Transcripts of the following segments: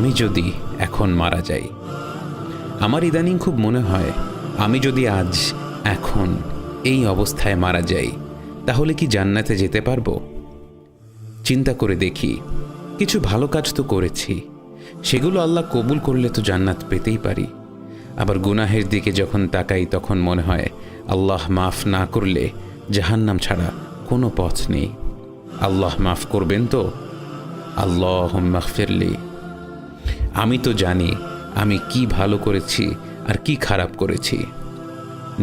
আমি যদি এখন মারা যাই। আমার ইদানিং খুব মনে হয়, আমি যদি আজ এখন এই অবস্থায় মারা যাই তাহলে কি জান্নাতে যেতে পারবো? চিন্তা করে দেখি, কিছু ভালো কাজ তো করেছি, সেগুলো আল্লাহ কবুল করলে তো জান্নাত পেতেই পারি। আবার গুনাহের দিকে যখন তাকাই তখন মনে হয় আল্লাহ মাফ না করলে জাহান্নাম ছাড়া কোনো পথ নেই। আল্লাহ মাফ করবেন তো? আল্লাহুম্মা গফিরলি। আমি তো জানি আমি কি ভালো করেছি আর কি খারাপ করেছি।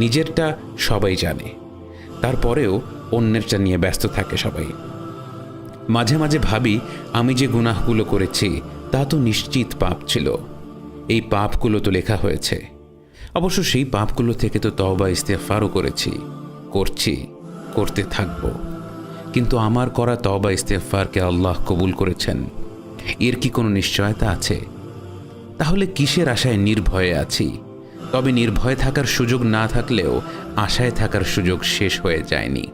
নিজেরটা সবাই জানে, তারপরেও অন্যেরটা নিয়ে ব্যস্ত থাকে সবাই। মাঝে মাঝে ভাবি, আমি যে গুনাহগুলো করেছি তা তো নিশ্চিত পাপ ছিল। এই পাপগুলো তো লেখা হয়েছে। অবশ্য সেই পাপগুলো থেকে তো তওবা ইস্তেগফারও করেছি, করতে থাকব। কিন্তু আমার করা তওবা ইস্তেগফারকে আল্লাহ কবুল করেছেন, এর কি কোনো নিশ্চয়তা আছে? তাহলে কিসের আশায় নির্ভয়ে আছি? তবে নির্ভয়ে থাকার সুযোগ না থাকলেও আশায় থাকার সুযোগ শেষ হয়ে যায়নি।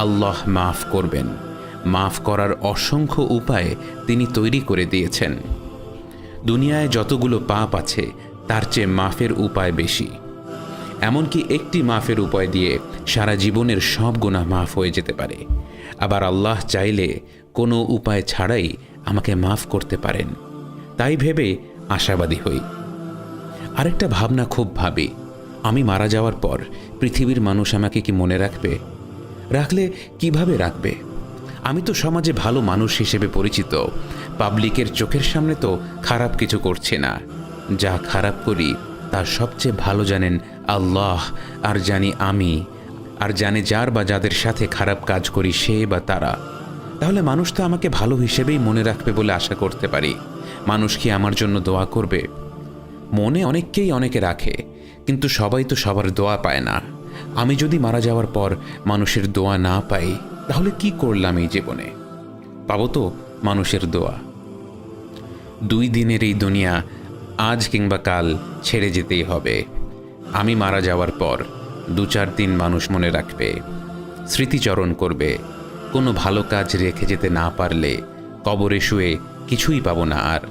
আল্লাহ মাফ করবেন, মাফ করার অসংখ্য উপায় তিনি তৈরি করে দিয়েছেন। দুনিয়ায় যতগুলো পাপ আছে তার চেয়ে মাফের উপায় বেশি। এমনকি একটি মাফের উপায় দিয়ে সারা জীবনের সব গুনাহ মাফ হয়ে যেতে পারে। আবার আল্লাহ চাইলে কোনো উপায় ছাড়াই আমাকে মাফ করতে পারেন। তাই ভেবে আশাবাদী হই। আরেকটা ভাবনা খুব ভাবি, আমি মারা যাওয়ার পর পৃথিবীর মানুষ আমাকে কি মনে রাখবে? রাখলে কিভাবে রাখবে? আমি তো সমাজে ভালো মানুষ হিসেবে পরিচিত। পাবলিকের চোখের সামনে তো খারাপ কিছু করছে না। যা খারাপ করি তার সবচেয়ে ভালো জানেন আল্লাহ, আর জানি আমি, আর জানে যার বা যাদের সাথে খারাপ কাজ করি সে বা তারা। তাহলে মানুষ তো আমাকে ভালো হিসেবেই মনে রাখবে বলে আশা করতে পারি। মানুষ কি আমার জন্য দোয়া করবে? মনে অনেককেই অনেকে রাখে, কিন্তু সবাই তো সবার দোয়া পায় না। আমি যদি মারা যাওয়ার পর মানুষের দোয়া না পাই তাহলে কি করলাম এই জীবনে? পাবো তো মানুষের দোয়া। 2 দিনের এই দুনিয়া আজ কিংবা কাল ছেড়ে যেতেই হবে। আমি মারা যাওয়ার পর 2-4 দিন মানুষ মনে রাখবে, স্মৃতিচরণ করবে। কোনো ভালো কাজ রেখে যেতে না পারলে কবরে শুয়ে কিছুই পাবো না আর।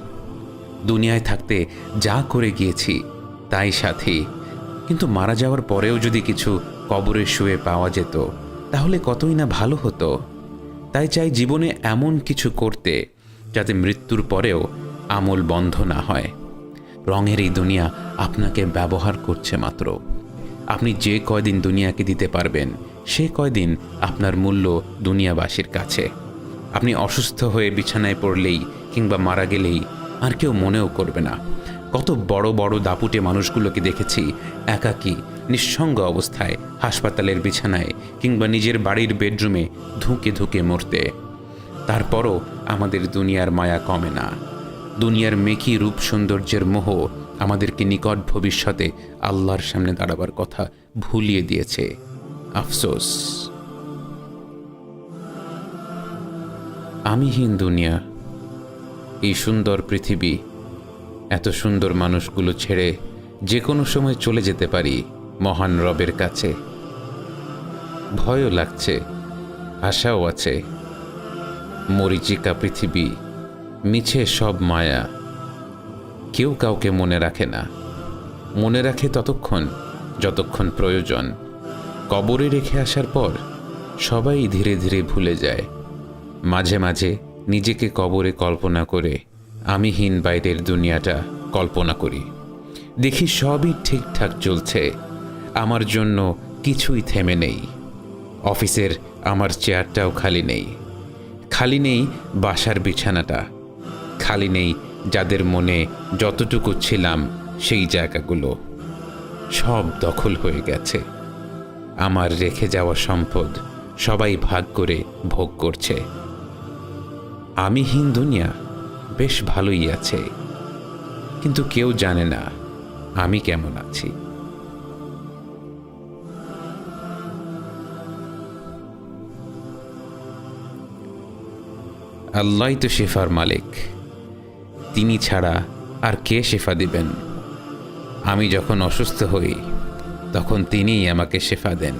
দুনিয়ায় থাকতে যা করে গিয়েছি তাই সাথী, কিন্তু মারা যাওয়ার পরেও যদি কিছু কবরে শুয়ে পাওয়া যেত তাহলে কতই না ভালো হতো। তাই চাই জীবনে এমন কিছু করতে যাতে মৃত্যুর পরেও আমল বন্ধ না হয়। রঙের এই দুনিয়া আপনাকে ব্যবহার করছে মাত্র। আপনি যে কয়দিন দুনিয়াকে দিতে পারবেন সে কয়দিন আপনার মূল্য দুনিয়াবাসীর কাছে। আপনি অসুস্থ হয়ে বিছানায় পড়লেই কিংবা মারা গেলেই আর কেউ মনেও করবে না। কত বড় বড় দাপুটে মানুষগুলোকে দেখেছি একাকী নিঃসঙ্গ অবস্থায় হাসপাতালের বিছানায় কিংবা নিজের বাড়ির বেডরুমে ধুঁকে ধুঁকে মরতে। তারপরও আমাদের দুনিয়ার মায়া কমে না। দুনিয়ার মেকি রূপ সৌন্দর্যের মোহ আমাদেরকে নিকট ভবিষ্যতে আল্লাহর সামনে দাঁড়াবার কথা ভুলিয়ে দিয়েছে। আফসোস। আমিহীন দুনিয়া, এই সুন্দর পৃথিবী, এত সুন্দর মানুষগুলো ছেড়ে যে কোনো সময় চলে যেতে পারি মহান রবের কাছে। ভয়ও লাগছে, আশাও আছে। মরীচিকা পৃথিবী, মিছে সব মায়া। কেউ কাউকে মনে রাখে না, মনে রাখে ততক্ষণ যতক্ষণ প্রয়োজন। কবরে রেখে আসার পর সবাই ধীরে ধীরে ভুলে যায়। মাঝে মাঝে নিজেকে কবরে কল্পনা করে আমিহীন বাইরের দুনিয়াটা কল্পনা করি। দেখি সবই ঠিকঠাক চলছে, আমার জন্য কিছুই থেমে নেই। অফিসের আমার চেয়ারটাও খালি নেই, খালি নেই বাসার বিছানাটা, খালি নেই যাদের মনে যতটুকু ছিলাম সেই জায়গাগুলো। সব দখল হয়ে গেছে। আমার রেখে যাওয়া সম্পদ সবাই ভাগ করে ভোগ করছে। আমিহীন দুনিয়া বেশ ভালোই আছে, কিন্তু কেউ জানে না আমি কেমন আছি। আল্লাহই তো শেফার মালিক, তিনি ছাড়া আর কে শেফা দিবেন? আমি যখন অসুস্থ হই তখন তিনিই আমাকে শেফা দেন।